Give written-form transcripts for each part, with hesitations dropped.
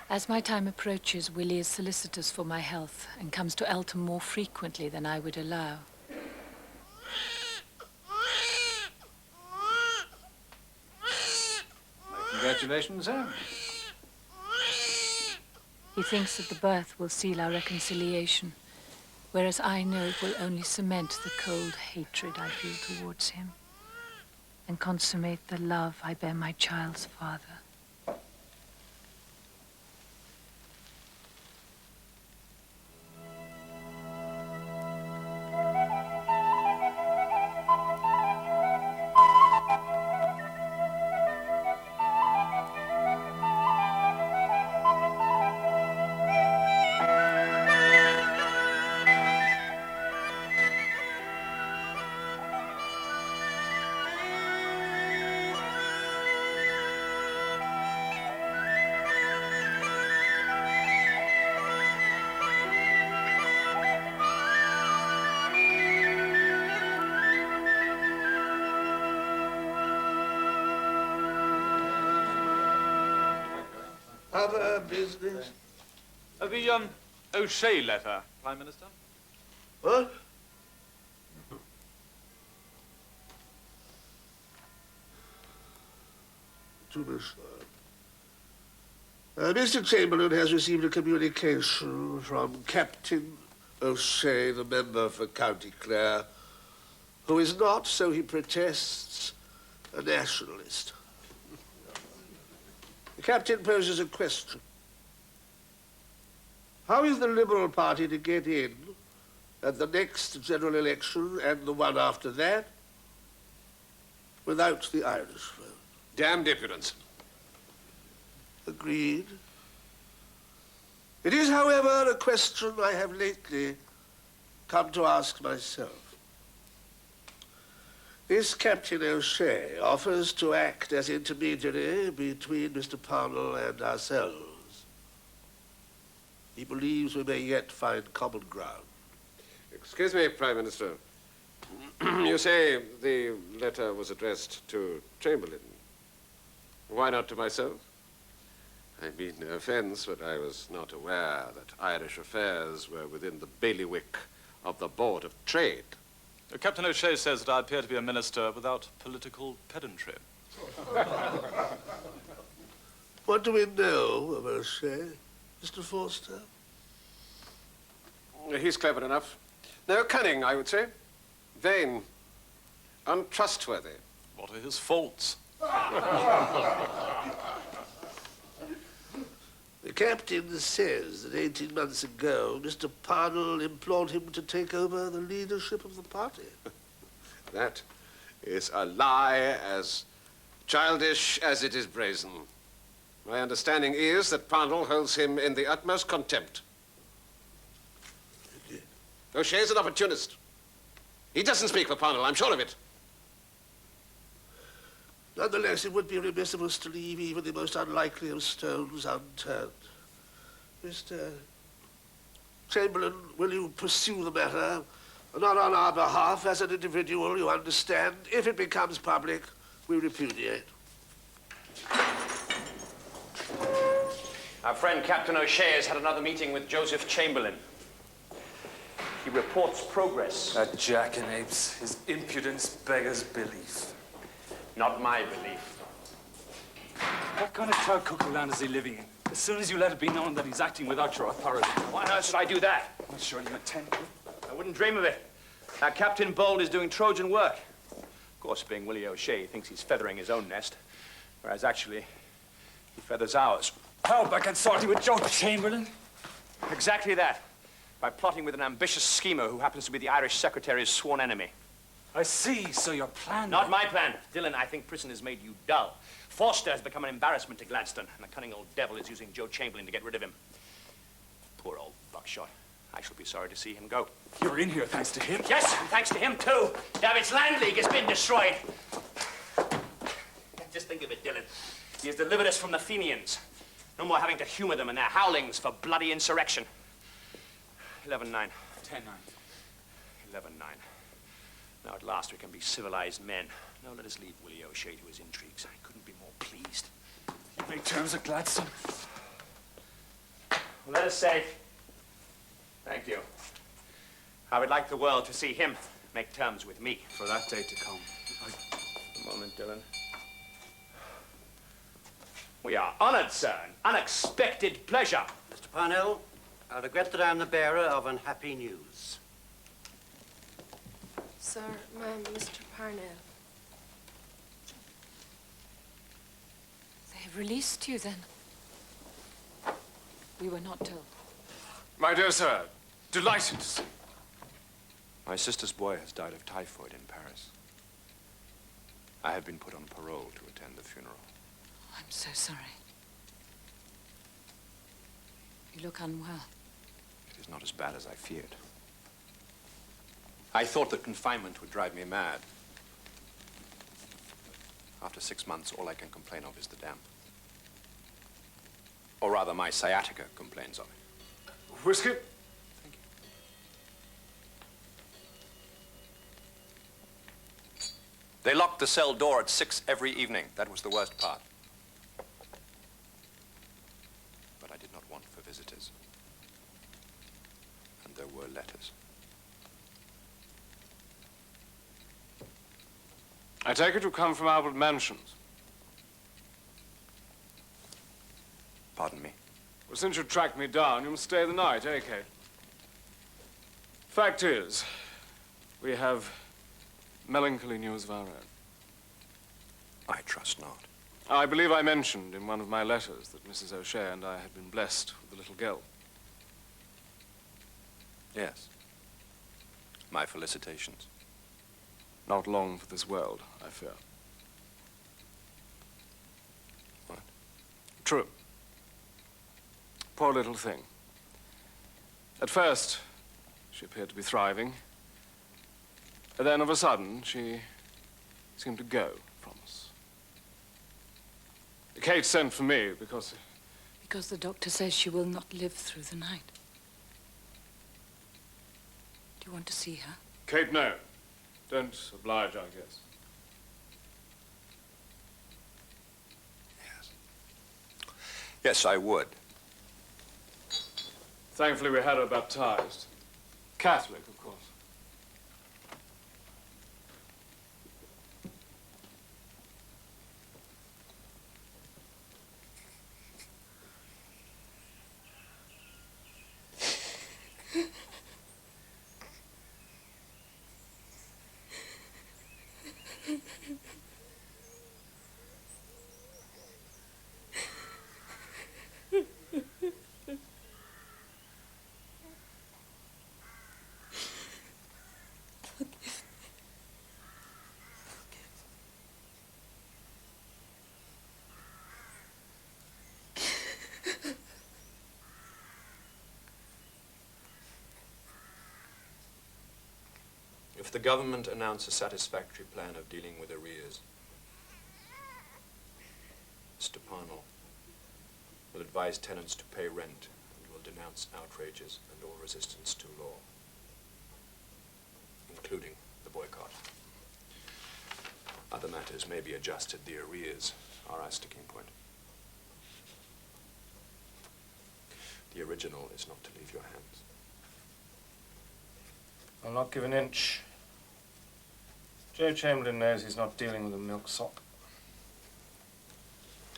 As my time approaches, Willie is solicitous for my health and comes to Eltham more frequently than I would allow. Congratulations, sir. He thinks that the birth will seal our reconciliation, whereas I know it will only cement the cold hatred I feel towards him and consummate the love I bear my child's father. Other business? The O'Shea letter, Prime Minister. What? To be sure. Mr. Chamberlain has received a communication from Captain O'Shea, the member for County Clare, who is not, so he protests, a nationalist. The captain poses a question. How is the Liberal Party to get in at the next general election and the one after that without the Irish vote? Damned impudence. Agreed. It is, however, a question I have lately come to ask myself. This Captain O'Shea offers to act as intermediary between Mr. Parnell and ourselves. He believes we may yet find common ground. Excuse me, Prime Minister. You say the letter was addressed to Chamberlain. Why not to myself? I mean no offense, but I was not aware that Irish affairs were within the bailiwick of the Board of Trade. Captain O'Shea says that I appear to be a minister without political pedantry. What do we know of O'Shea, Mr. Forster? He's clever enough. No, cunning, I would say. Vain. Untrustworthy. What are his faults? The captain says that 18 months ago, Mr. Parnell implored him to take over the leadership of the party. That is a lie as childish as it is brazen. My understanding is that Parnell holds him in the utmost contempt. O'Shea's an opportunist. He doesn't speak for Parnell, I'm sure of it. Nonetheless, it would be remiss of us to leave even the most unlikely of stones unturned. Mr. Chamberlain, will you pursue the matter? Not on our behalf, as an individual, you understand. If it becomes public, we repudiate. Our friend Captain O'Shea has had another meeting with Joseph Chamberlain. He reports progress. That jackanapes, his impudence beggars belief. Not my belief. What kind of cloud cuckoo land is he living in? As soon as you let it be known that he's acting without your authority. Why on earth should I do that? I'm not sure you intend to. I wouldn't dream of it. Captain Bold is doing Trojan work. Of course, being Willie O'Shea, he thinks he's feathering his own nest, whereas actually, he feathers ours. How by consorting with Joe Chamberlain? Exactly that. By plotting with an ambitious schemer who happens to be the Irish Secretary's sworn enemy. I see, so your plan... Not my plan. Dillon, I think prison has made you dull. Forster has become an embarrassment to Gladstone, and the cunning old devil is using Joe Chamberlain to get rid of him. Poor old buckshot. I shall be sorry to see him go. You're in here thanks to him? Yes, and thanks to him, too. David's land league has been destroyed. Just think of it, Dillon. He has delivered us from the Fenians. No more having to humor them in their howlings for bloody insurrection. 11-9. 10-9. 11-9. Now at last we can be civilized men. No, let us leave Willie O'Shea to his intrigues. I couldn't be more pleased. You make terms at Gladstone? Well, let us say thank you. I would like the world to see him make terms with me. For that day to come. A moment, Dillon. We are honored, sir. An unexpected pleasure. Mr. Parnell, I regret that I am the bearer of unhappy news. Sir, ma'am, Mr. Parnell. They have released you, then? We were not told. My dear sir, delighted to see you. My sister's boy has died of typhoid in Paris. I have been put on parole to attend the funeral. I'm so sorry. You look unwell. It is not as bad as I feared. I thought that confinement would drive me mad. After 6 months, all I can complain of is the damp. Or rather, my sciatica complains of it. Whiskey? Thank you. They locked the cell door at 6 every evening. That was the worst part. But I did not want for visitors. And there were letters. I take it you come from Albert Mansions. Pardon me? Well, since you tracked me down, you must stay the night, eh, Kate? Fact is, we have melancholy news of our own. I trust not. I believe I mentioned in one of my letters that Mrs. O'Shea and I had been blessed with a little girl. Yes. My felicitations. Not long for this world, I fear. What? True. Poor little thing. At first, she appeared to be thriving. And then, of a sudden, she seemed to go from us. Kate sent for me because... Because the doctor says she will not live through the night. Do you want to see her? Kate, no. Don't oblige, I guess. Yes. Yes, I would. Thankfully, we had her baptized. Catholic, of course. If the government announce a satisfactory plan of dealing with arrears, Mr. Parnell will advise tenants to pay rent and will denounce outrages and all resistance to law, including the boycott. Other matters may be adjusted. The arrears are our sticking point. The original is not to leave your hands. I'll not give an inch. Joe Chamberlain knows he's not dealing with a milksop.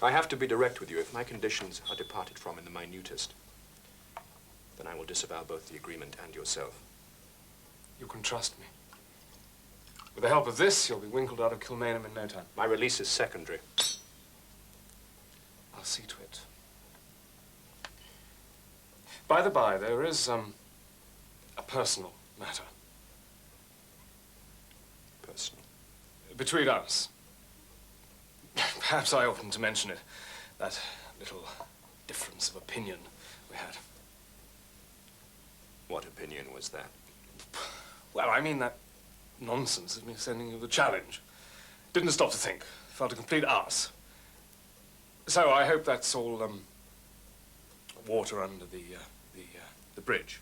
I have to be direct with you. If my conditions are departed from in the minutest, then I will disavow both the agreement and yourself. You can trust me. With the help of this, you'll be winkled out of Kilmainham in no time. My release is secondary. I'll see to it. By the by, there is, a personal matter. Personal. Between us. Perhaps I oughtn't to mention it. That little difference of opinion we had. What opinion was that? Well, I mean that nonsense of me sending you the challenge. Didn't stop to think. Felt a complete arse. So I hope that's all, water under the bridge.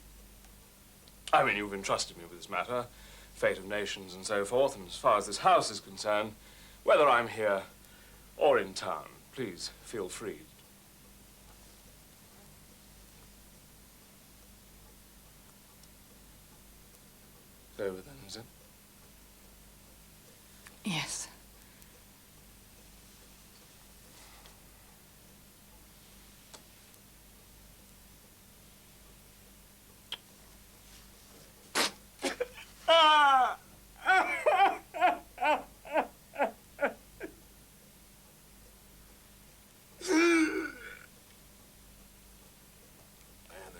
I mean, you've entrusted me with this matter, fate of nations and so forth, and as far as this house is concerned, Whether I'm here or in town, please feel free. It's over then, is it? Yes.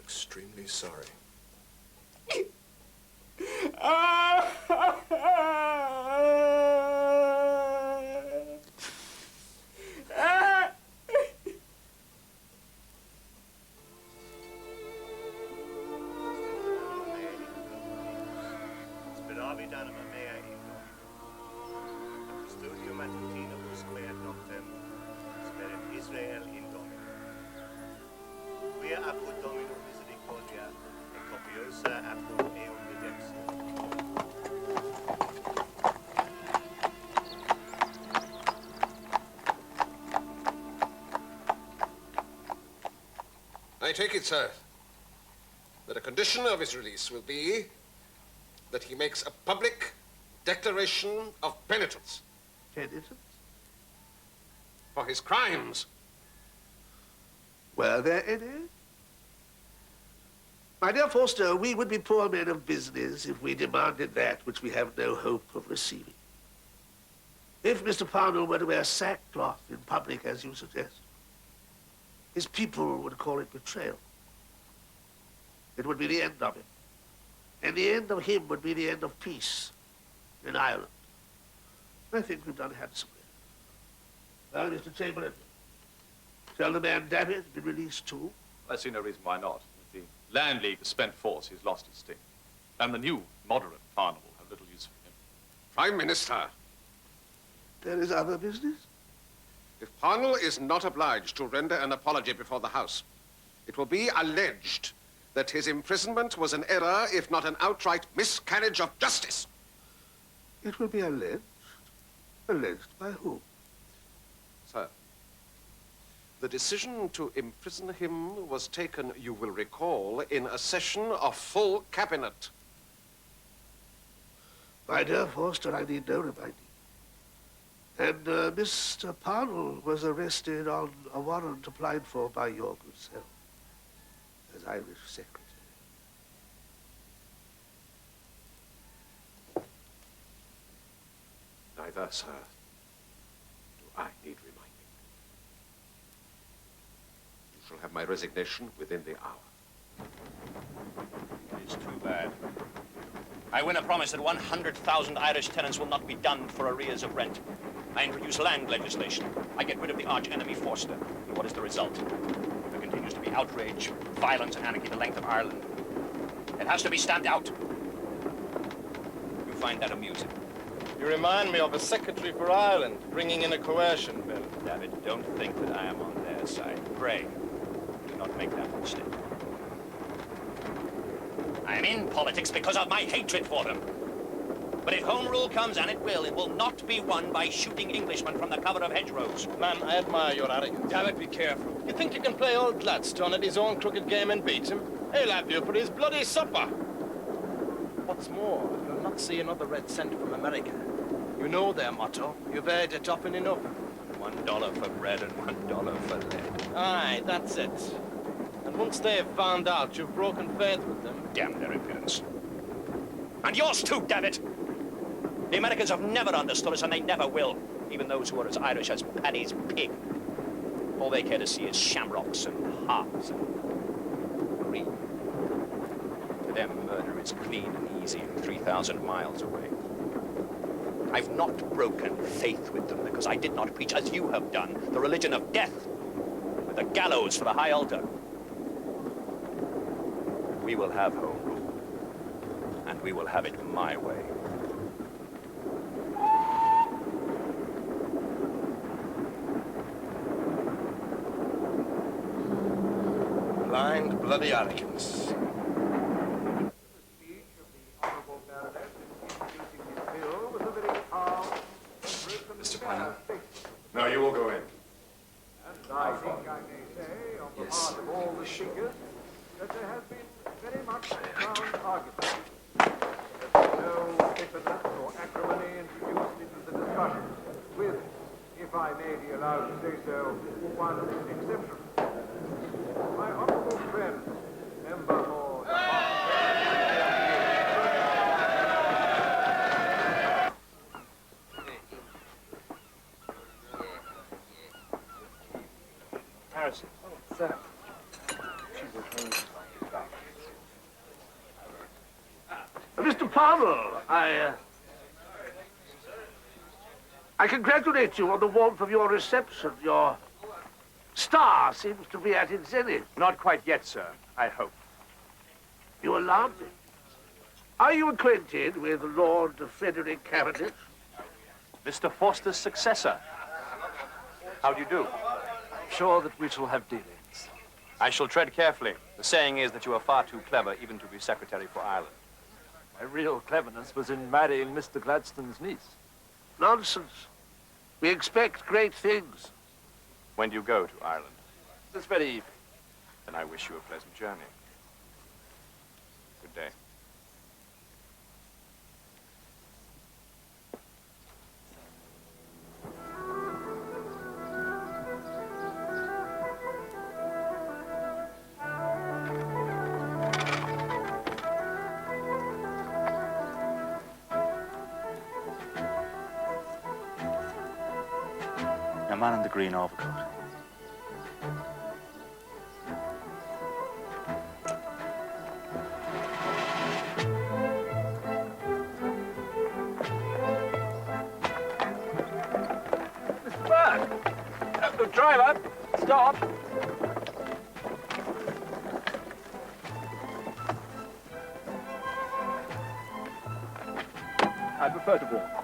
Extremely sorry. Israel in Domino. Quia apud Domino misericordia et copiosa apud eum redemptio. I take it, sir, that a condition of his release will be that he makes a public declaration of penitence. Penitence? For his crimes. Were there any? My dear Forster, we would be poor men of business if we demanded that which we have no hope of receiving. If Mr. Parnell were to wear sackcloth in public, as you suggest, his people would call it betrayal. It would be the end of him. And the end of him would be the end of peace in Ireland. I think we've done handsomely. Well, Mr. Chamberlain, shall the man Davitt be released too? I see no reason why not. With the Land League has spent force, he's lost his sting. And the new, moderate Parnell will have little use for him. Prime Minister. There is other business? If Parnell is not obliged to render an apology before the House, it will be alleged that his imprisonment was an error, if not an outright miscarriage of justice. It will be alleged? Alleged by whom? Sir, the decision to imprison him was taken, you will recall, in a session of full cabinet. My dear Forster, I need no reminding. And Mr. Parnell was arrested on a warrant applied for by your good self as Irish Secretary. Neither, sir, do I need reminding. You shall have my resignation within the hour. It is too bad. I win a promise that 100,000 Irish tenants will not be done for arrears of rent. I introduce land legislation. I get rid of the arch-enemy Forster. And what is the result? There continues to be outrage, violence, and anarchy the length of Ireland. It has to be stamped out. You find that amusing? You remind me of a secretary for Ireland bringing in a coercion bill. David, don't think that I am on their side. Pray, do not make that mistake. I'm in politics because of my hatred for them. But if Home Rule comes, and it will not be won by shooting Englishmen from the cover of hedgerows. Man, I admire your arrogance. David, be careful. You think you can play old Gladstone at his own crooked game and beat him? He'll have you for his bloody supper. What's more, you'll not see another red cent from America. You know their motto. You've heard it often enough. $1 for bread and $1 for lead. Aye, that's it. And once they've found out you've broken faith with them... Damn their impudence. And yours too, damn it! The Americans have never understood us, and they never will. Even those who are as Irish as Paddy's pig. All they care to see is shamrocks and hearts and greed. To them, murder is clean and easy and 3,000 miles away. I've not broken faith with them because I did not preach, as you have done, the religion of death, with the gallows for the high altar. We will have Home Rule, and we will have it my way. Blind, bloody arrogance. Mr. Parnell. you will go in. And I think I may say, on the part of all the speakers, that there has been very much sound argument. There's no bitterness or acrimony introduced into the discussion, with, if I may be allowed to say so, one exception. My honourable friend, member for Harrison. Oh, what's that? Mr. Parnell, I congratulate you on the warmth of your reception. Your star seems to be at its zenith. Not quite yet, sir. I hope. You alarmed me. Are you acquainted with Lord Frederick Cavendish? Mr. Forster's successor. How do you do? Sure that we shall have dealings. I shall tread carefully. The saying is that you are far too clever even to be Secretary for Ireland. My real cleverness was in marrying Mr. Gladstone's niece. Nonsense. We expect great things. When do you go to Ireland? This very evening. Then I wish you a pleasant journey. Good day. A man in the green overcoat. Mr. Berg! Driver, stop! I prefer to walk.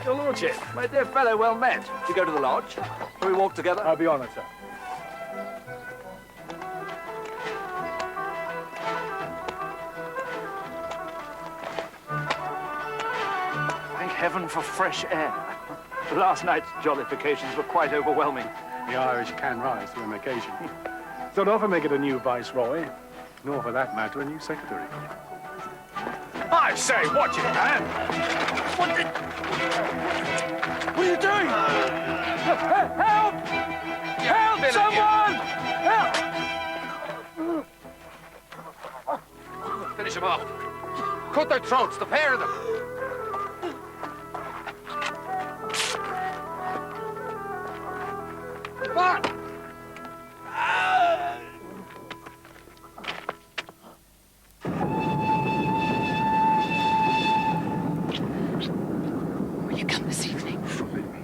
Your Lordship, my dear fellow, well met. Do you go to the lodge? Shall we walk together? I'll be honoured, sir. Thank heaven for fresh air. Last night's jollifications were quite overwhelming. The Irish can rise to an occasion. Don't often make it a new viceroy, nor for that matter, a new secretary. I say, watch it, man! What are you doing? Help! Help! Someone! Help! Finish them off. Cut their throats, the pair of them. Come on! Will you come this evening? Forbid me.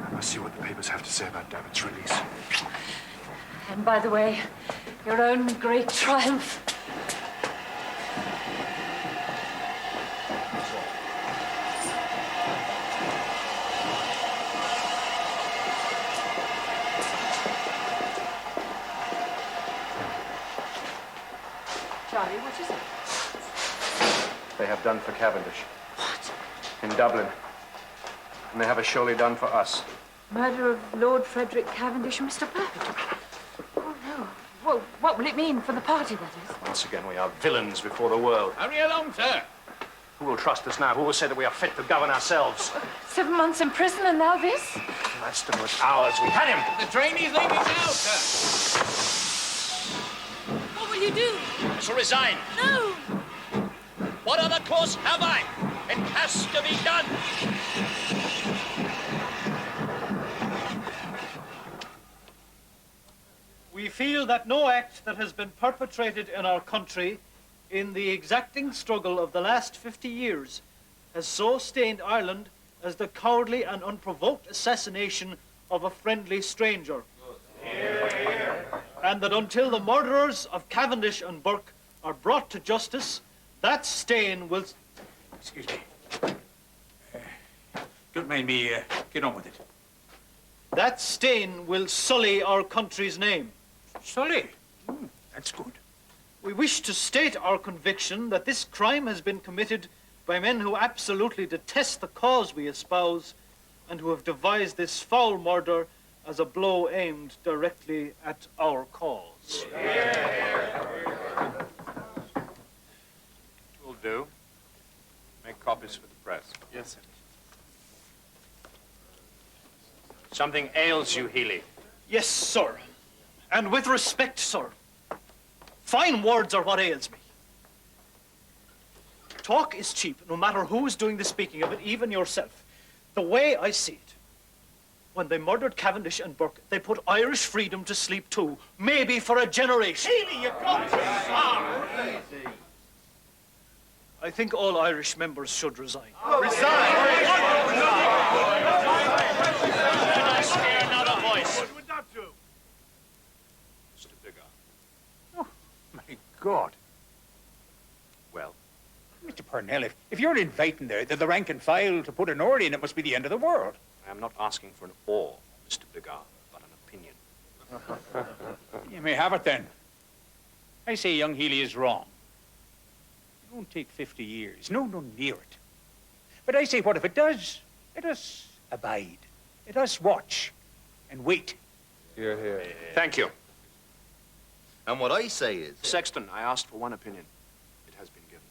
I must see what the papers have to say about David's release. And by the way, your own great triumph. Charlie, what is it? They have done for Cavendish. What? In Dublin. And they have as surely done for us. Murder of Lord Frederick Cavendish and Mr. Perfect. Oh, no. Well, what will it mean for the party, that is? Once again, we are villains before the world. Hurry along, sir. Who will trust us now? Who will say that we are fit to govern ourselves? 7 months in prison and now this? Gladstone was ours. We had him. The train is leaving now, sir. What will you do? I shall resign. No! What other course have I? It has to be done. We feel that no act that has been perpetrated in our country in the exacting struggle of the last 50 years has so stained Ireland as the cowardly and unprovoked assassination of a friendly stranger. And that until the murderers of Cavendish and Burke are brought to justice, that stain will... Excuse me. Don't mind me. Get on with it. That stain will sully our country's name. Sully? That's good. We wish to state our conviction that this crime has been committed by men who absolutely detest the cause we espouse, and who have devised this foul murder as a blow aimed directly at our cause. Will do. Make copies for the press. Yes, sir. Something ails you, Healy. Yes, sir. And with respect, sir, fine words are what ails me. Talk is cheap, no matter who is doing the speaking of it, even yourself. The way I see it, when they murdered Cavendish and Burke, they put Irish freedom to sleep too, maybe for a generation. Healy, you've gone too far. I think all Irish members should resign. Not a voice. What would that do? Mr. Biggar. Oh, my God. Well? Mr. Parnell, if you're inviting the rank and file to put an order in, it must be the end of the world. I am not asking for an oar, Mr. Biggar, but an opinion. You may have it then. I say young Healy is wrong. It won't take 50 years. No near it. But I say, what if it does? Let us abide. Let us watch and wait. Hear, hear. Thank you. And what I say is... Sexton, I asked for one opinion. It has been given.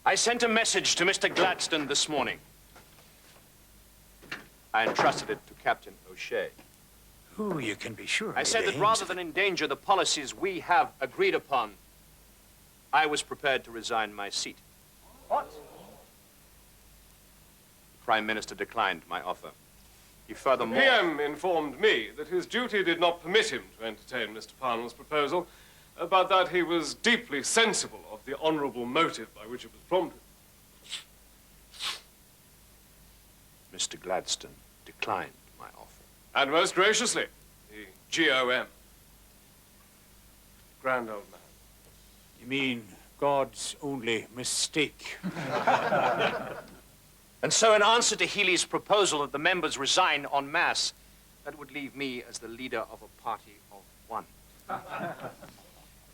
I sent a message to Mr. Gladstone this morning. I entrusted it to Captain O'Shea. Oh, you can be sure. I said that rather than endanger the policies we have agreed upon, I was prepared to resign my seat. What? The Prime Minister declined my offer. He furthermore... The PM informed me that his duty did not permit him to entertain Mr. Parnell's proposal, but that he was deeply sensible of the honourable motive by which it was prompted. Mr. Gladstone declined my offer. And most graciously, the GOM. Grand old man. You mean God's only mistake? And so in answer to Healy's proposal that the members resign en masse, that would leave me as the leader of a party of one.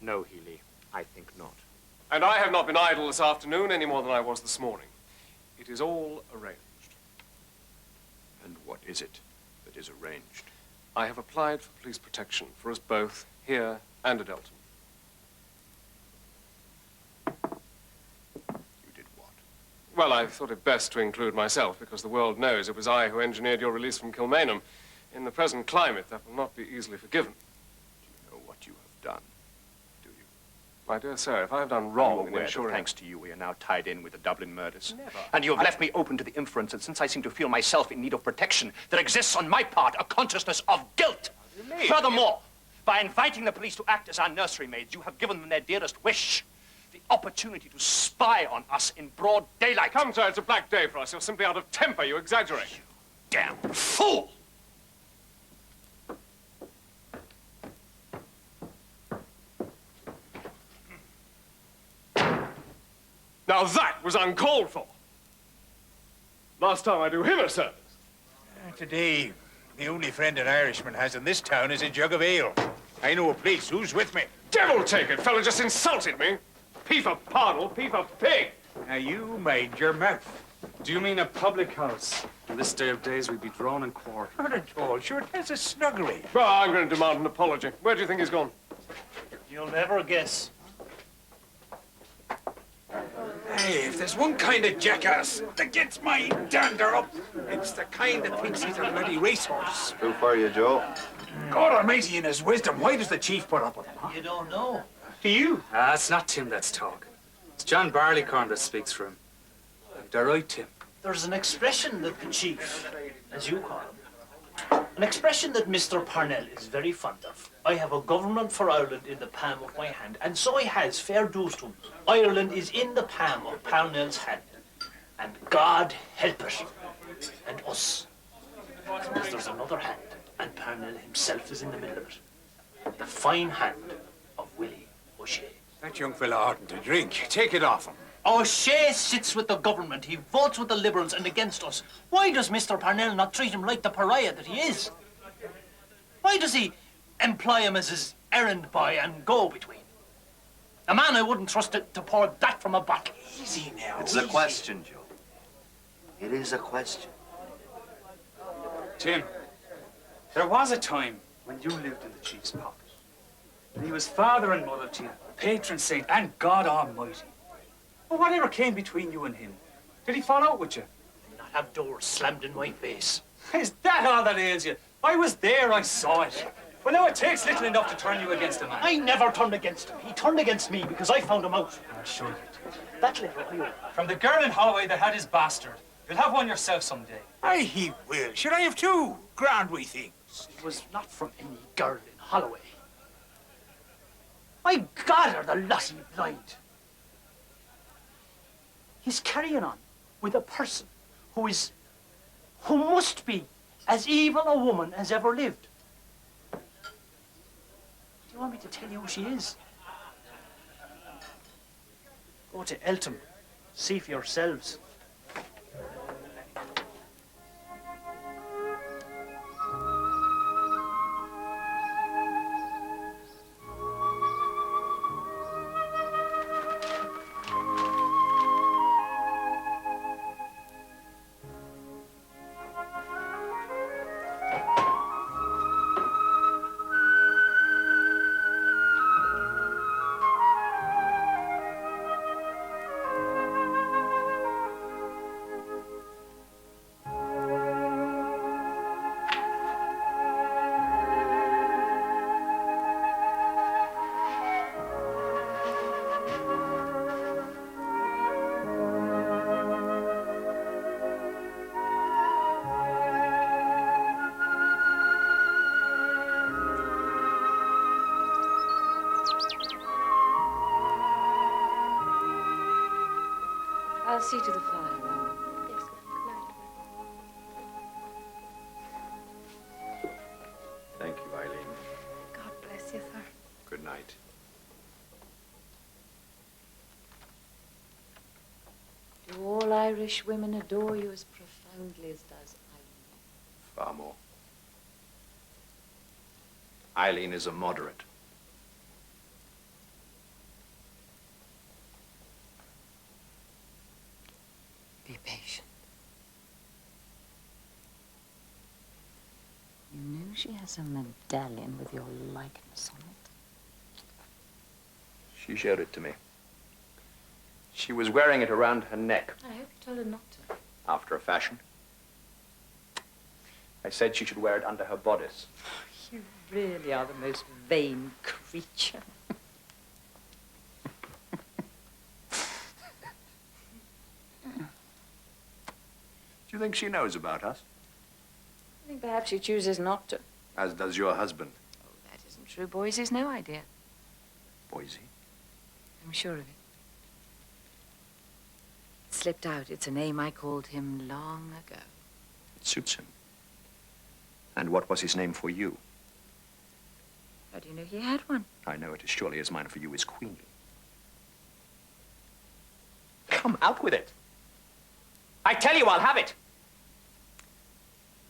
No, Healy, I think not. And I have not been idle this afternoon any more than I was this morning. It is all arranged. And what is it that is arranged? I have applied for police protection for us both, here and at Elton. You did what? Well, I thought it best to include myself, because the world knows it was I who engineered your release from Kilmainham. In the present climate, that will not be easily forgiven. Do you know what you have done? Do you? My dear sir, if I have done wrong in ensuring... Thanks to you, we are now tied in with the Dublin murders. Never. And you have left me open to the inference that since I seem to feel myself in need of protection, there exists on my part a consciousness of guilt. What do you mean? Furthermore, by inviting the police to act as our nursery maids, you have given them their dearest wish, the opportunity to spy on us in broad daylight. Come, sir, it's a black day for us. You're simply out of temper. You exaggerate. You damn fool! Now that was uncalled for. Last time I do him a service. Today, the only friend an Irishman has in this town is a jug of ale. I know a place. Who's with me? Devil take it, fellow just insulted me. P for Parnell, P for pig. Now you mind your mouth. Do you mean a public house? On this day of days, we'd be drawn and quartered. Not at all. Sure, it has a snuggery. Well, I'm going to demand an apology. Where do you think he's gone? You'll never guess. Hey, if there's one kind of jackass that gets my dander up, it's the kind that thinks he's a bloody racehorse. Who for you, Joe? God Almighty in his wisdom, why does the chief put up with him? Huh? You don't know. Do you? It's not Tim that's talking. It's John Barleycorn that speaks for him. They're right, Tim. There's an expression that the chief, as you call him, an expression that Mr. Parnell is very fond of. I have a government for Ireland in the palm of my hand, and so he has, fair dues to him. Ireland is in the palm of Parnell's hand, and God help it, and us. Because there's another hand, and Parnell himself is in the middle of it. The fine hand of Willie O'Shea. That young fella oughtn't to drink. Take it off him. O'Shea sits with the government. He votes with the Liberals and against us. Why does Mr. Parnell not treat him like the pariah that he is? Why does he employ him as his errand boy and go-between? A man I wouldn't trust to pour that from a bottle. Easy now. It's a question, Joe. It is a question. Jim, there was a time when you lived in the chief's pocket. And he was father and mother to you, patron saint, and God Almighty. But whatever came between you and him? Did he fall out with you? Not have doors slammed in my face. Is that all that ails you? I was there, I saw it. Well, now it takes little enough to turn you against a man. I never turned against him. He turned against me because I found him out. I'm sure you did. That little you. From the girl in Holloway that had his bastard. You'll have one yourself someday. Aye, he will. Should I have two? Grand wee things. It was not from any girl in Holloway. My God, are the lassie blind. He's carrying on with a person who must be as evil a woman as ever lived. Do you want me to tell you who she is? Go to Eltham. See for yourselves. I'll see to the fire. Yes, ma'am. Good night. Thank you, Eileen. God bless you, sir. Good night. Do all Irish women adore you as profoundly as does Eileen? Far more. Eileen is a moderate. Be patient. You know she has a medallion with your likeness on it. She showed it to me. She was wearing it around her neck. I hope you told her not to. After a fashion. I said she should wear it under her bodice. You really are the most vain creature. Do you think she knows about us? I think perhaps she chooses not to. As does your husband. Oh, that isn't true. Boise's no idea. Boise? I'm sure of it. It slipped out. It's a name I called him long ago. It suits him. And what was his name for you? How do you know he had one? I know it as surely as mine for you is Queenie. Come, out with it. I tell you, I'll have it.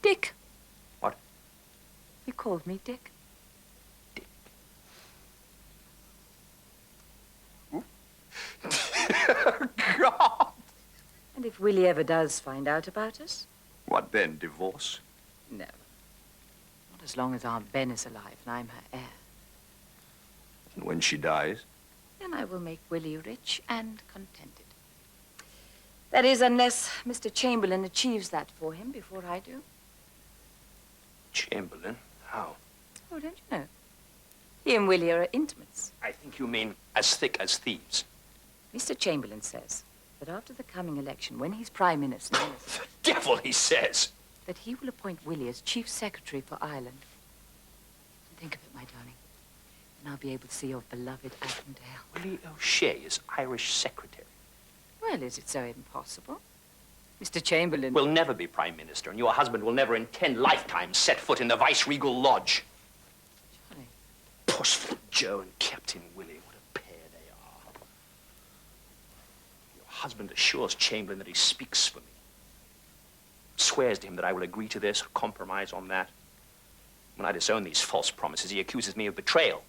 Dick. What? You called me Dick. God! And if Willie ever does find out about us? What then, divorce? No. Not as long as Aunt Ben is alive and I'm her heir. And when she dies? Then I will make Willie rich and contented. That is, unless Mr. Chamberlain achieves that for him before I do. Chamberlain? How? Oh, don't you know? He and Willie are intimates. I think you mean as thick as thieves. Mr. Chamberlain says that after the coming election, when he's Prime Minister, The devil, he says. that he will appoint Willie as Chief Secretary for Ireland. Think of it, my darling. And I'll be able to see your beloved Avondale. Willie O'Shea is Irish secretary. Well, is it so impossible? Mr. Chamberlain... Will never be Prime Minister, and your husband will never in 10 lifetimes set foot in the Vice-Regal Lodge. Johnny. Pussfoot Joe and Captain Willie, what a pair they are. Your husband assures Chamberlain that he speaks for me. Swears to him that I will agree to this or compromise on that. When I disown these false promises, he accuses me of betrayal.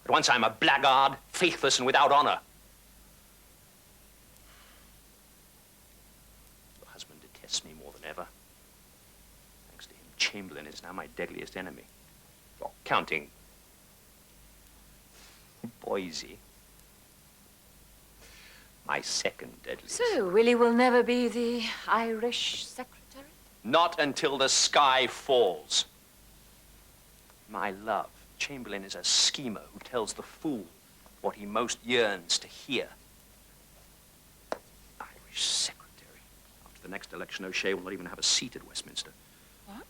At once I'm a blackguard, faithless, and without honor. Whatever. Thanks to him, Chamberlain is now my deadliest enemy. Well, counting Boise. My second deadliest. So, Willie will never be the Irish secretary? Not until the sky falls. My love, Chamberlain is a schemer who tells the fool what he most yearns to hear. Irish secretary. After the next election, O'Shea will not even have a seat at Westminster. What?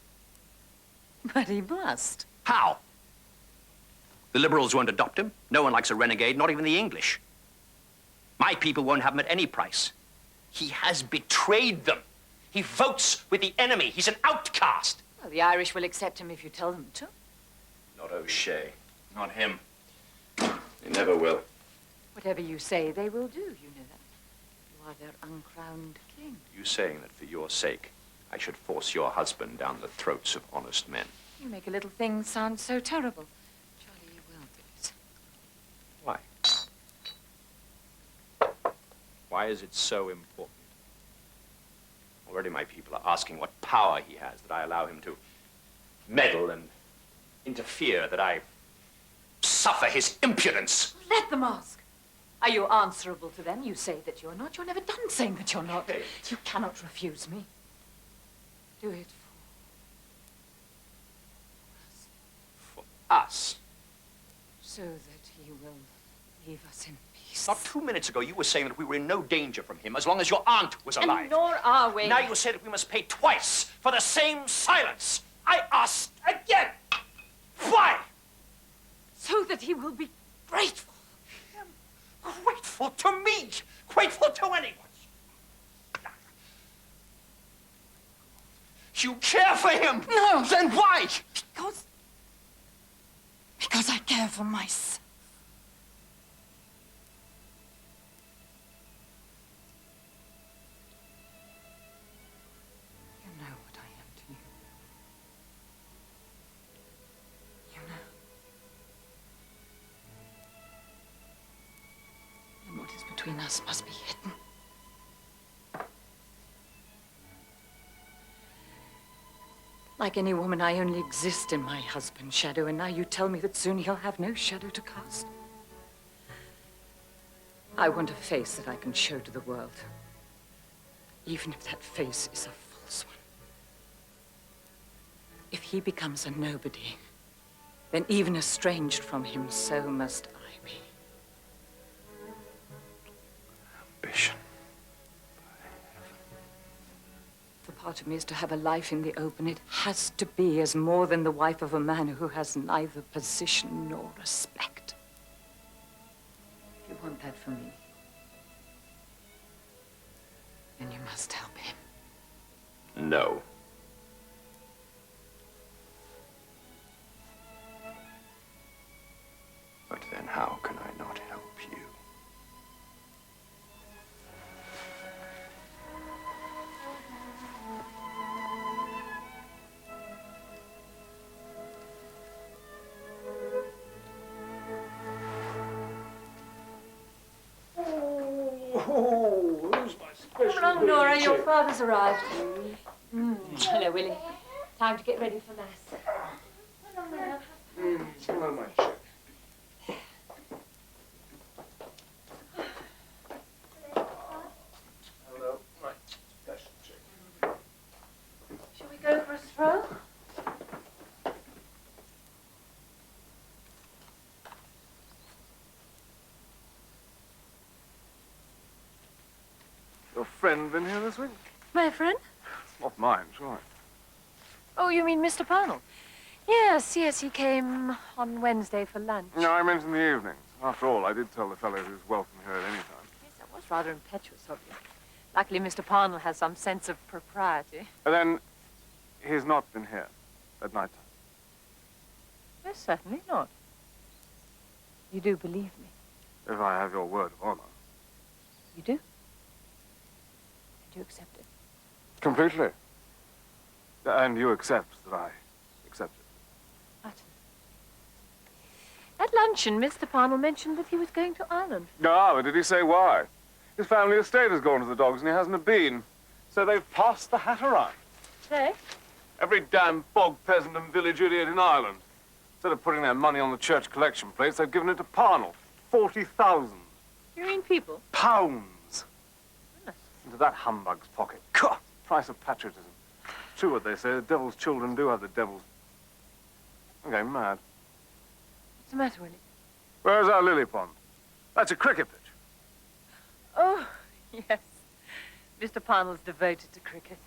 But he must. How? The Liberals won't adopt him. No one likes a renegade, not even the English. My people won't have him at any price. He has betrayed them. He votes with the enemy. He's an outcast. Well, the Irish will accept him if you tell them to. Not O'Shea. Not him. He never will. Whatever you say, they will do, you know that. You are their uncrowned king. You saying that for your sake, I should force your husband down the throats of honest men. You make a little thing sound so terrible. Jolly well do it. Why? Why is it so important? Already my people are asking what power he has, that I allow him to meddle and interfere, that I suffer his impudence. Let them ask. Are you answerable to them? You say that you're not. You're never done saying that you're not. Hey. You cannot refuse me. Do it For us. so that he will leave us in peace. Not 2 minutes ago, you were saying that we were in no danger from him as long as your aunt was alive. And nor are we. Now you say that we must pay twice for the same silence. I ask again. Why? So that he will be grateful. Grateful to me. Grateful to anyone. You care for him. No. Then why? Because I care for myself. You know what I am to you. You know. And what is between us must be hidden. Like any woman, I only exist in my husband's shadow, and now you tell me that soon he'll have no shadow to cast. I want a face that I can show to the world, even if that face is a false one. If he becomes a nobody, then even estranged from him, so must I be. Ambition. The part of me is to have a life in the open. It has to be as more than the wife of a man who has neither position nor respect. If you want that for me, then you must help him. No. But then how can I not help you? Oh, who's my special Come along, Nora. baby Your chick? father's arrived. Hello, Willie. Time to get ready for Mass. Hello, my chick. Hello, my special chick. Shall we go for a stroll? Your friend been here this week? My friend? Not mine, surely. Oh, you mean Mr. Parnell? Yes, he came on Wednesday for lunch. No, I meant in the evenings. After all, I did tell the fellow he was welcome here at any time. Yes, that was rather impetuous of you. Luckily, Mr. Parnell has some sense of propriety. And then, he's not been here at night time. Yes, certainly not. You do believe me? If I have your word of honor. You do? And you accept it? Completely. And you accept that I accept it. At luncheon, Mr. Parnell mentioned that he was going to Ireland. Ah, but did he say why? His family estate has gone to the dogs and he hasn't a bean. So they've passed the hat around. Say? Every damn bog peasant and village idiot in Ireland. Instead of putting their money on the church collection plates, they've given it to Parnell. 40,000 You mean people? pounds into that humbug's pocket. God, price of patriotism. True what they say, the devil's children do have the devil's... I'm going mad. What's the matter, Willie? Where's our lily pond? That's a cricket pitch. Oh, yes. Mr. Parnell's devoted to cricket.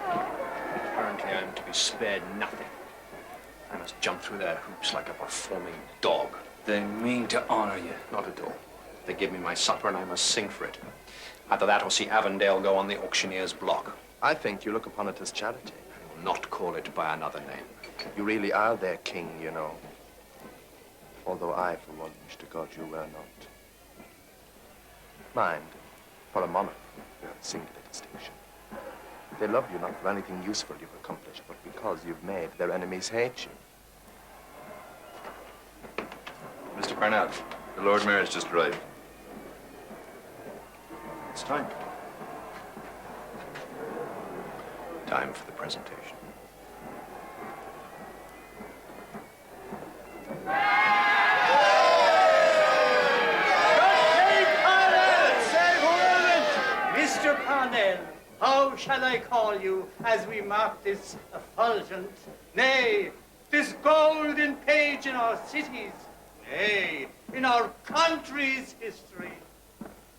Apparently I'm to be spared nothing. I must jump through their hoops like a performing dog. They mean to honor you. Not at all. They give me my supper and I must sing for it. Either that or see Avondale go on the auctioneer's block. I think you look upon it as charity. I will not call it by another name. You really are their king, you know. Although I, for one, wish to God you were not. Mind, for a monarch, you're a singular distinction. They love you not for anything useful you've accomplished, but because you've made their enemies hate you. Mr. Parnell, the Lord Mayor has just arrived. It's time. Time for the presentation. Mr. Parnell, how shall I call you as we mark this effulgent, nay, this golden page in our cities, nay, in our country's history?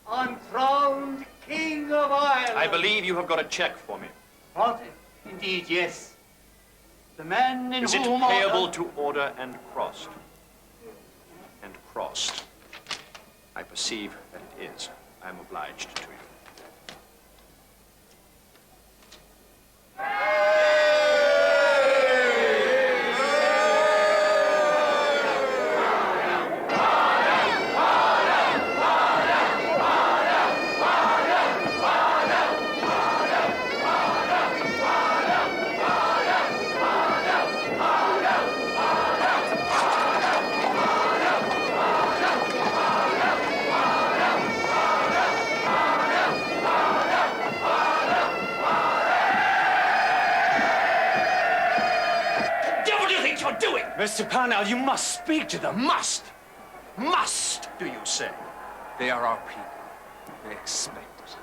Unthroned King of Ireland. I believe you have got a check for me. What? Indeed, yes. The man in Is it whom payable order... to order and crossed? And crossed. I perceive that it is. I am obliged to you. Mr. Parnell, you must speak to them. Must! Must, do you say? They are our people. They expect it.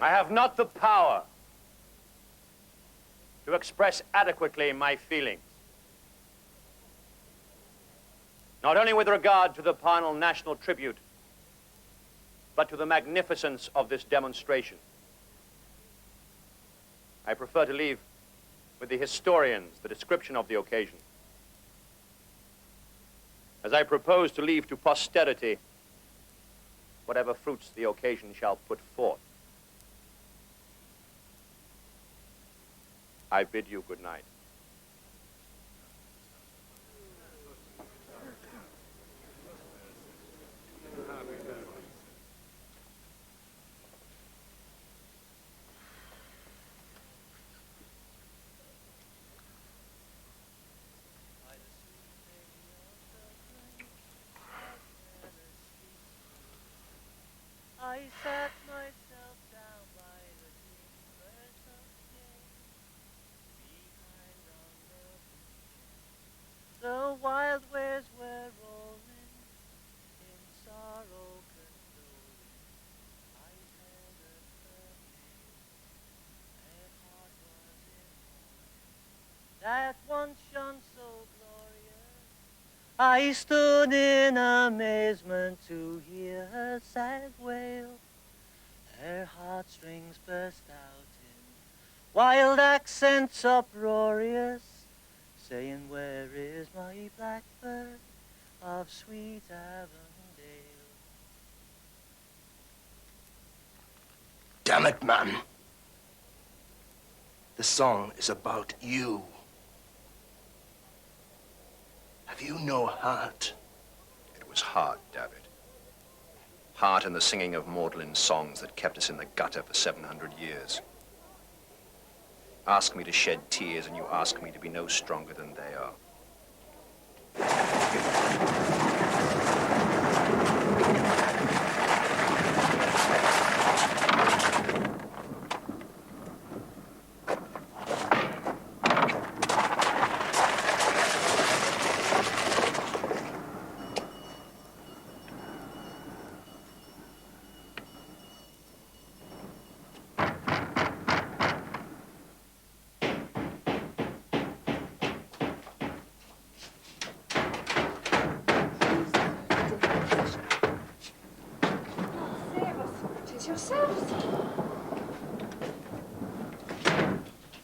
I have not the power to express adequately my feelings, not only with regard to the Parnell National Tribute, but to the magnificence of this demonstration. I prefer to leave with the historians the description of the occasion, as I propose to leave to posterity whatever fruits the occasion shall put forth. I bid you good night. I sat myself down by the timbers of day, behind on the beach. The wild waves were rolling, in sorrow condoling. I heard a third my heart was in mourning. That once shone so glorious, I stood in amazement to hear her sad wail. Her heartstrings burst out in wild accents uproarious, saying, where is my blackbird of sweet Avondale? Damn it, man. The song is about you. Have you no heart? It was heart, David. Heart in the singing of maudlin songs that kept us in the gutter for 700 years. Ask me to shed tears, and you ask me to be no stronger than they are.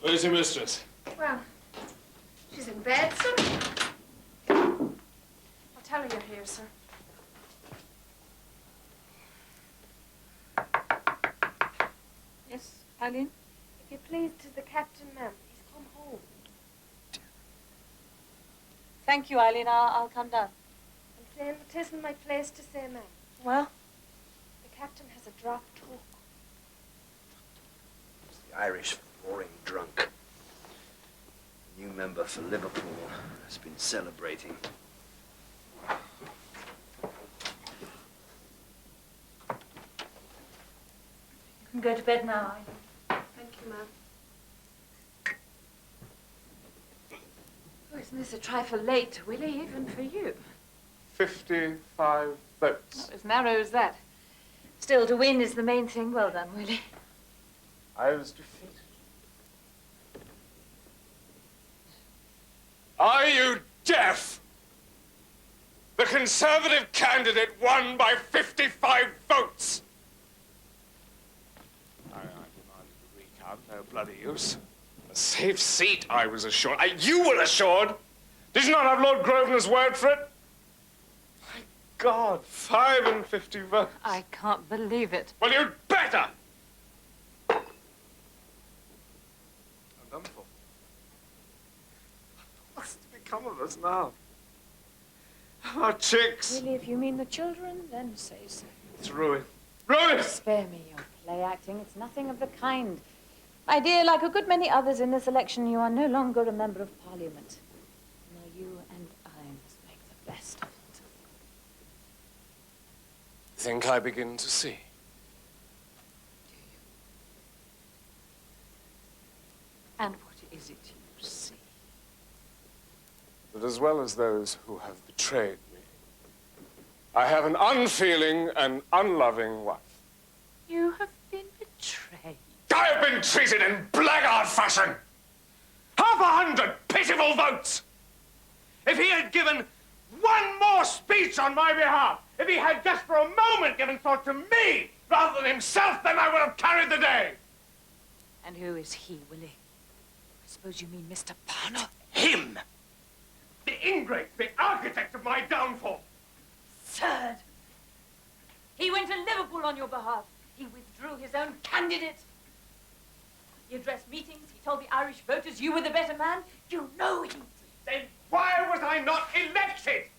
Where's your mistress? Well, she's in bed, sir. I'll tell her you're here, sir. Yes, Eileen? If you please, 'tis the captain, ma'am. He's come home. Thank you, Eileen. I'll come down. I'm saying it isn't my place to say, ma'am. Well? The captain has a dropped hook. The Irish boring drunk. A new member for Liverpool has been celebrating. You can go to bed now, Eileen. Thank you, ma'am. Oh, isn't this a trifle late, Willie, even for you? 55 votes. Not as narrow as that. Still, to win is the main thing. Well done, Willie. I was defeated. Are you deaf? The Conservative candidate won by 55 votes. I demanded a recount, no bloody use. A safe seat, I was assured. You were assured? Did you not have Lord Grosvenor's word for it? My God, 55 votes. I can't believe it. Well, you'd better! I'm done for. What's to become of us now? Our chicks. Willie, if you mean the children, then say so. It's ruin. Ruin! Spare me your play acting. It's nothing of the kind. My dear, like a good many others in this election, you are no longer a member of Parliament. Now you and I must make the best of it. Think I begin to see. And what is it you see? That as well as those who have betrayed me, I have an unfeeling and unloving wife. You have been betrayed. I have been treated in blackguard fashion. 500 pitiful votes. If he had given one more speech on my behalf, if he had just for a moment given thought to me rather than himself, then I would have carried the day. And who is he, Willie? I suppose you mean Mr. Parnell? Him! The ingrate, the architect of my downfall. Absurd! He went to Liverpool on your behalf. He withdrew his own candidate. He addressed meetings. He told the Irish voters you were the better man. You know he did. Then why was I not elected?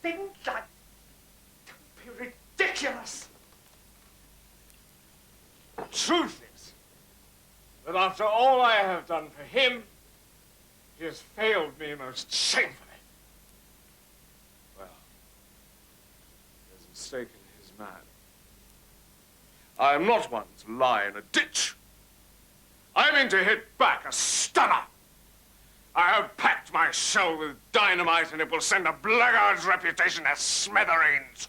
Didn't I? Don't be ridiculous. The truth is that after all I have done for him, he has failed me most shamefully. Well, he has mistaken his man. I am not one to lie in a ditch. I mean to hit back a stunner. I have packed my shell with dynamite, and it will send a blackguard's reputation to smithereens.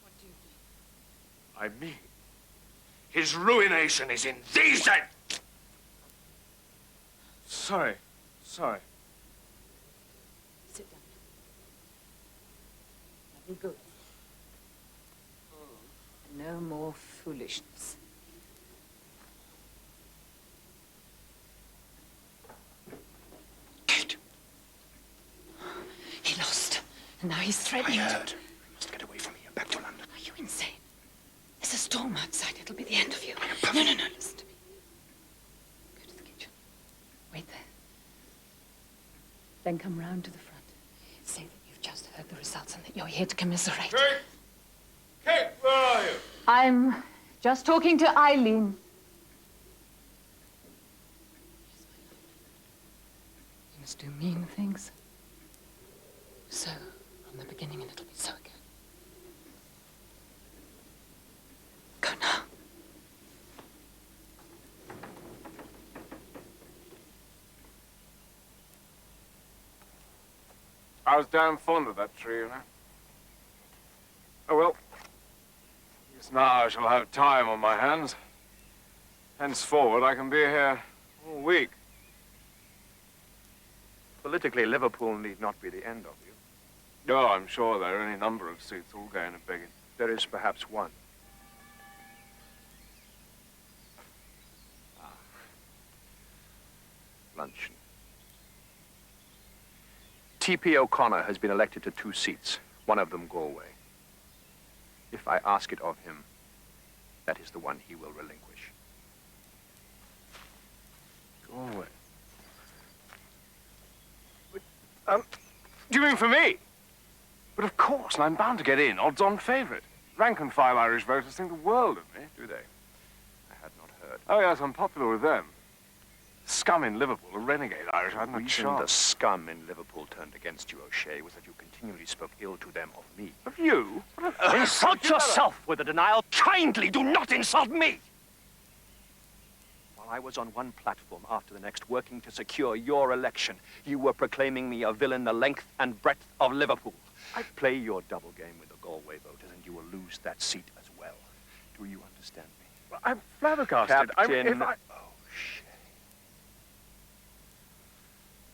What do you mean? I mean, his ruination is in these hands. Sorry. little goods. No more foolishness. Kate! He lost, and now he's threatening. I heard. We must get away from here, back to London. Are you insane? There's a storm outside. It'll be the end of you. No, listen to me. Go to the kitchen. Wait there. Then come round to the front. Say that you've just heard the results and that you're here to commiserate. Kate! Kate, where are you? I'm just talking to Eileen. You must do mean things. So, from the beginning, and it'll be so again. Go now. I was damn fond of that tree, you know. Oh, well. I guess now I shall have time on my hands. Henceforward, I can be here all week. Politically, Liverpool need not be the end of you. Oh, I'm sure there are any number of seats all going and begging. There is perhaps one. Luncheon. T.P. O'Connor has been elected to 2 seats, one of them Galway. If I ask it of him, that is the one he will relinquish. Galway? Do you mean for me? But of course, and I'm bound to get in, odds-on favourite. Rank and file Irish voters think the world of me. Do they? I had not heard. Oh, yes, I'm popular with them. Scum in Liverpool, a renegade Irish, I hadn't The a reason chance. the scum in Liverpool turned against you, O'Shea, was that you continually spoke ill to them of me. Of you? What on earth? Insult yourself with a denial. Kindly do not insult me. While I was on one platform after the next working to secure your election, you were proclaiming me a villain the length and breadth of Liverpool. I play your double game with the Galway voters and you will lose that seat as well. Do you understand me? Well, I'm flabbergasted. Captain I O'Shea,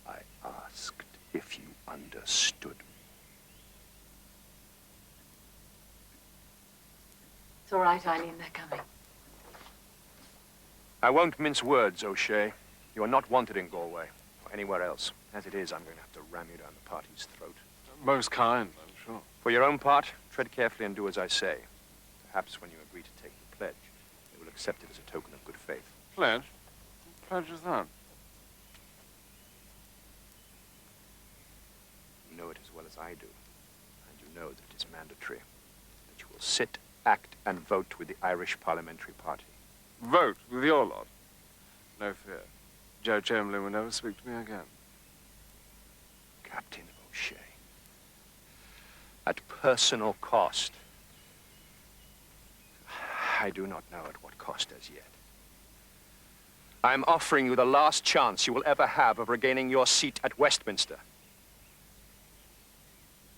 I asked if you understood me. It's all right, Eileen, they're coming. I won't mince words, O'Shea. You are not wanted in Galway or anywhere else. As it is, I'm going to have to ram you down the party's throat. Most kind, I'm sure. For your own part, tread carefully and do as I say. Perhaps when you agree to take the pledge, they will accept it as a token of good faith. Pledge? What pledge is that? You know it as well as I do. And you know that it is mandatory. That you will sit, act, and vote with the Irish Parliamentary Party. Vote with your lot? No fear. Joe Chamberlain will never speak to me again. Captain O'Shea, at personal cost. I do not know at what cost as yet. I am offering you the last chance you will ever have of regaining your seat at Westminster.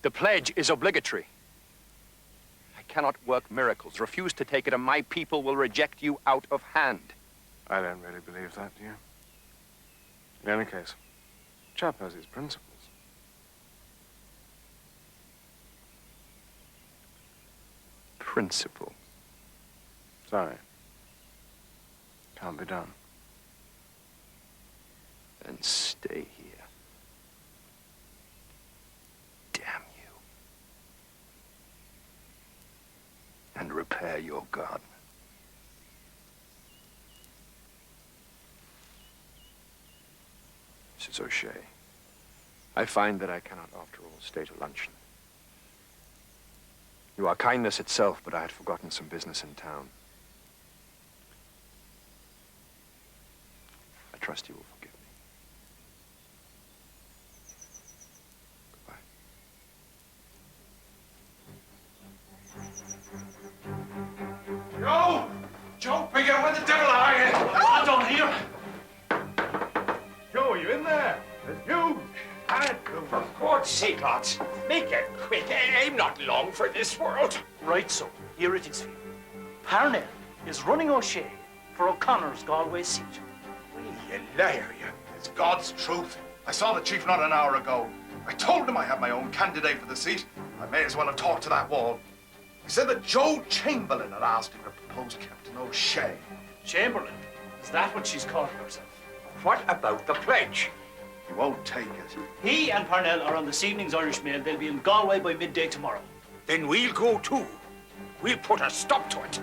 The pledge is obligatory. I cannot work miracles. Refuse to take it and my people will reject you out of hand. I don't really believe that, do you? In any case, chap has his principles. Principle. Sorry. Can't be done. Then stay here. Damn you. And repair your garden. Mrs. O'Shea, I find that I cannot, after all, stay to luncheon. You are kindness itself, but I had forgotten some business in town. I trust you will forgive me. Goodbye. Joe! Joe, Bigger, where the devil are you? I don't hear. Joe, are you in there? It's you! For God's sake, lads, make it quick. I'm not long for this world. Right so, here it is for you. Parnell is running O'Shea for O'Connor's Galway seat. You liar, you. It's God's truth. I saw the chief not an hour ago. I told him I had my own candidate for the seat, I may as well have talked to that wall. He said that Joe Chamberlain had asked him to propose Captain O'Shea. Chamberlain? Is that what she's calling herself? What about the pledge? He won't take it. He and Parnell are on this evening's Irish Mail. They'll be in Galway by midday tomorrow. Then we'll go too. We'll put a stop to it.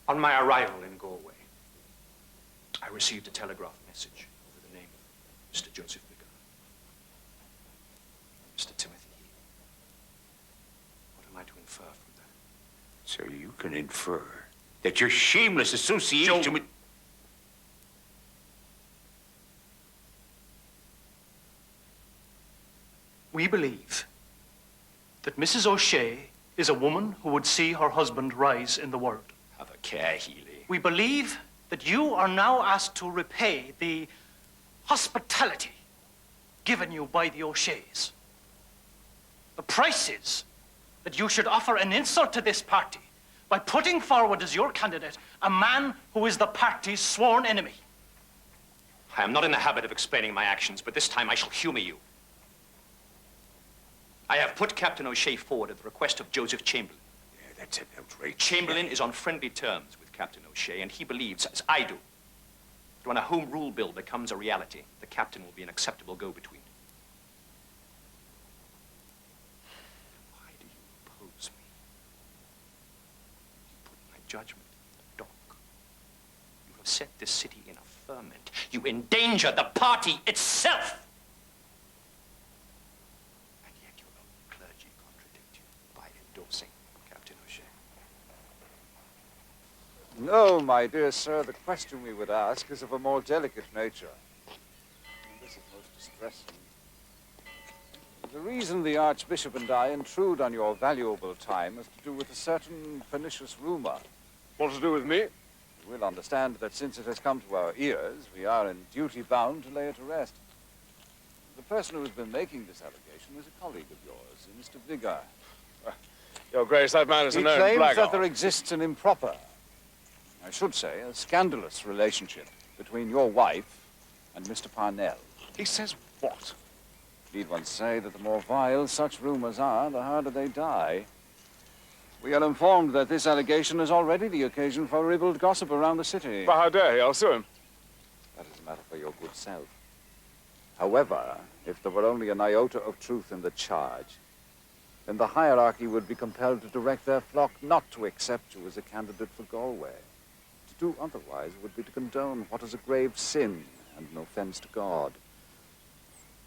On my arrival in Galway, I received a telegraph message over the name of Mr. Joseph Biggar. Mr. Timothy Healy. What am I to infer from that? So you can infer that your shameless association with... We believe that Mrs. O'Shea is a woman who would see her husband rise in the world. Have a care, Healy. We believe that you are now asked to repay the hospitality given you by the O'Sheas. The price is that you should offer an insult to this party by putting forward as your candidate a man who is the party's sworn enemy. I am not in the habit of explaining my actions, but this time I shall humor you. I have put Captain O'Shea forward at the request of Joseph Chamberlain. Yeah, that's an outrage. Chamberlain is on friendly terms with Captain O'Shea, and he believes, as I do, that when a Home Rule Bill becomes a reality, the captain will be an acceptable go-between. Why do you oppose me? You put my judgment in the dock. You have set this city in a ferment. You endanger the party itself. No, my dear sir, the question we would ask is of a more delicate nature. And this is most distressing. The reason the Archbishop and I intrude on your valuable time has to do with a certain pernicious rumor. What to do with me? You will understand that since it has come to our ears, we are in duty bound to lay it to rest. The person who has been making this allegation is a colleague of yours, Mr. Biggar. Your Grace, that man is a known He claims blackguard. that there exists an improper, I should say, a scandalous relationship between your wife and Mr. Parnell. He says what? Need one say that the more vile such rumors are, the harder they die. We are informed that this allegation is already the occasion for ribald gossip around the city. But how dare he? I'll sue him. That is a matter for your good self. However, if there were only an iota of truth in the charge, then the hierarchy would be compelled to direct their flock not to accept you as a candidate for Galway. To do otherwise would be to condone what is a grave sin and an offense to God.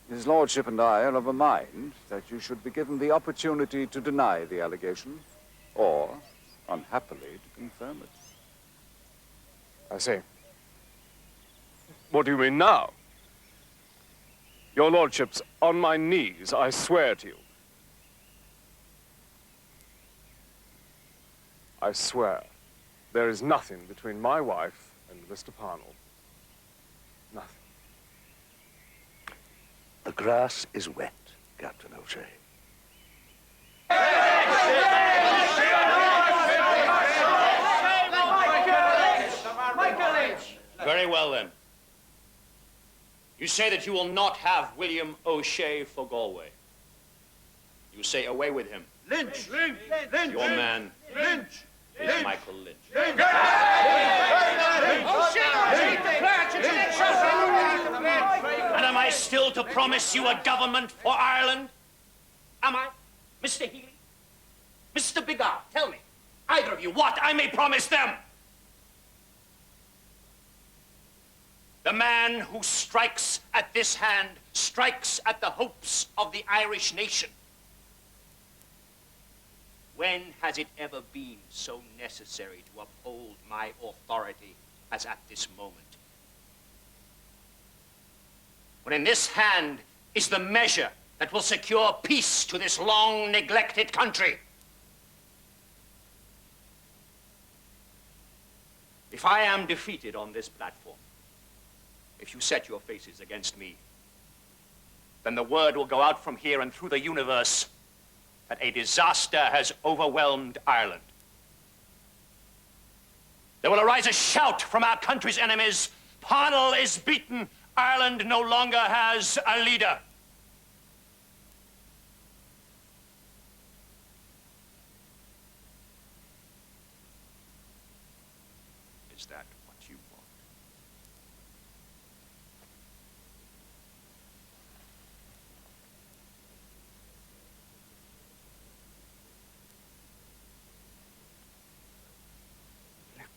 His lordship and I are of a mind that you should be given the opportunity to deny the allegation, or, unhappily, to confirm it. I see. What do you mean now? Your lordship's on my knees, I swear to you. I swear, there is nothing between my wife and Mr. Parnell. Nothing. The grass is wet, Captain O'Shea. Very well, then. You say that you will not have William O'Shea for Galway. You say away with him. Lynch! Lynch! Lynch! Your man Lynch! is Michael Lynch. Lynch! And am I still to promise you a government for Ireland? Am I? Mr. Healy? Mr. Biggar, tell me, either of you, what I may promise them? The man who strikes at this hand strikes at the hopes of the Irish nation. When has it ever been so necessary to uphold my authority as at this moment? When in this hand is the measure that will secure peace to this long neglected country. If I am defeated on this platform, if you set your faces against me, then the word will go out from here and through the universe that a disaster has overwhelmed Ireland. There will arise a shout from our country's enemies. Parnell is beaten. Ireland no longer has a leader. Is that what you want?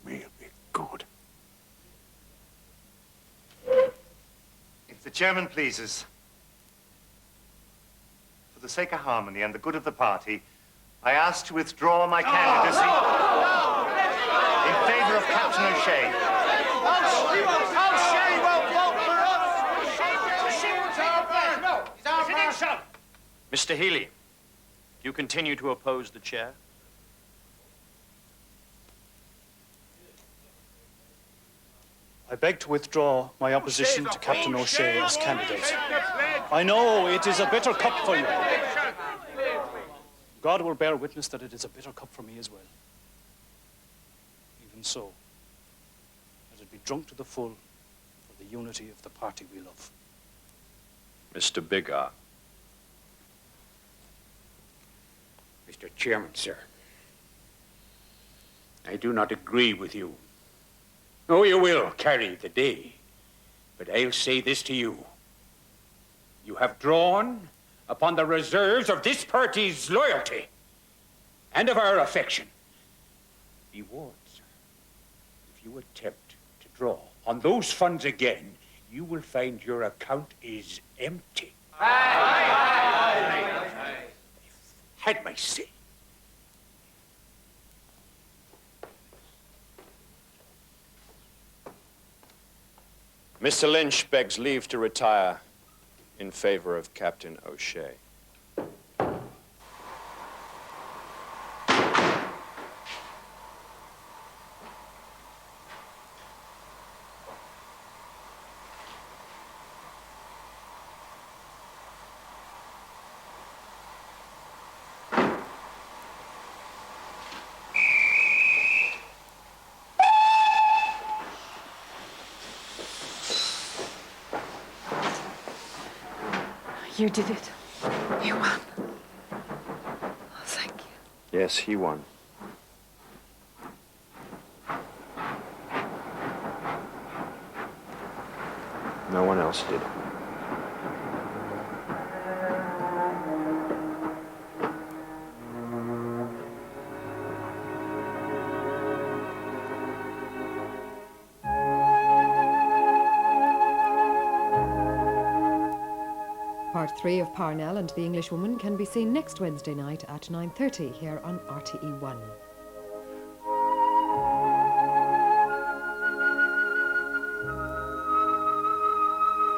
May it be good. If the chairman pleases, for the sake of harmony and the good of the party, I ask to withdraw my candidacy in favor of Captain O'Shea. O'Shea won't vote for us! Mr. Healy, do you continue to oppose the chair? I beg to withdraw my opposition to Captain O'Shea as candidate. I know it is a bitter cup for you. God will bear witness that it is a bitter cup for me as well. Even so, let it be drunk to the full for the unity of the party we love. Mr. Biggar. Mr. Chairman, sir, I do not agree with you. Oh, you will carry the day, but I'll say this to you. You have drawn upon the reserves of this party's loyalty and of our affection. Be warned, sir, if you attempt to draw on those funds again, you will find your account is empty. Had my say. Mr. Lynch begs leave to retire in favor of Captain O'Shea. You did it. You won. Oh, thank you. Yes, he won. No one else did. Part 3 of Parnell and the Englishwoman can be seen next Wednesday night at 9:30 here on RTE1.